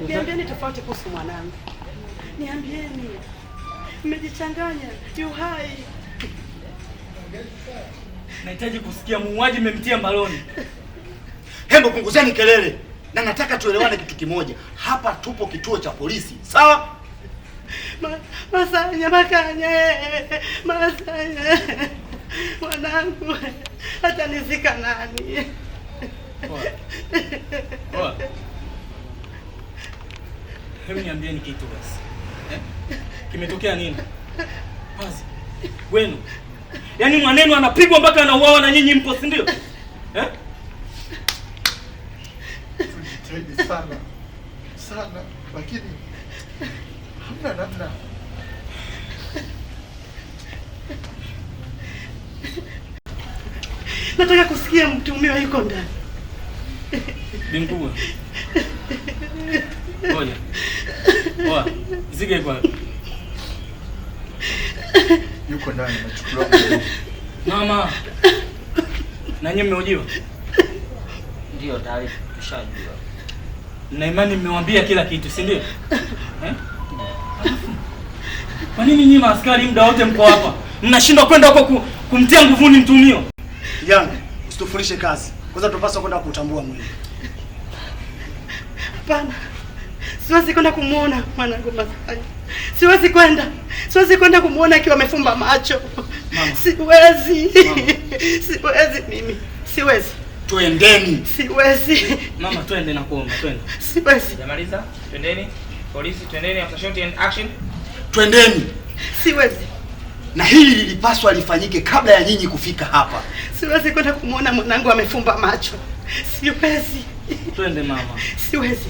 Niambieni tofauti kuhusu mwanangu. Niambieni. Mmejichanganya. Yu hai. Nahitaji kusikia muuaji mmemtia mbaloni. Hembo punguzeni kelele. Na nataka tuelewane kitu kimoja. Hapa tupo kituo cha polisi. Sawa? Masanya Makanya. Masanya. Mwanangu hata nizika nani? Poa. Hebu niambieni kitu basi. Kimetokea nini? Basi. Wenu. Yaani mwanenu anapigwa mpaka anauawa na nyinyi mpo, si ndio? Tulijitahidi sana. Sana, lakini hamna namna. Nataka kusikia mtuhumiwa yuko ndani. Bingua. Ngoja. Poa. Zige kwa. Yuko ndani nachukuliwa. Mama. Na nyinyi mmeojiwa? Ndio tayari tushajua. Na imani mmewambia kila kitu, si ndio? Kwa nini nyinyi maaskari muda wote mko hapa? Mnashindwa kwenda huko kumtia nguvuni mtumio? Kijana, usitufurishe kazi. Kwanza tupaswa kwenda kutambua mwili. Hapana. Siwezi kwenda kumuona mwanangu Masanya. Siwezi kwenda kumuona akiwa amefumba macho. Mama. Siwezi. Mama. Siwezi mimi. Siwezi. Twendeni. Siwezi. Mama, twende na kuomba, twende. Siwezi. Jamaliza, twendeni. Polisi, twendeni after shot and action. Twendeni. Siwezi. Na hili lilipaswa lifanyike kabla ya nyinyi kufika hapa. Siwezi kwenda kumuona mwanangu amefumba macho. Siwezi. Twende mama. Siwezi.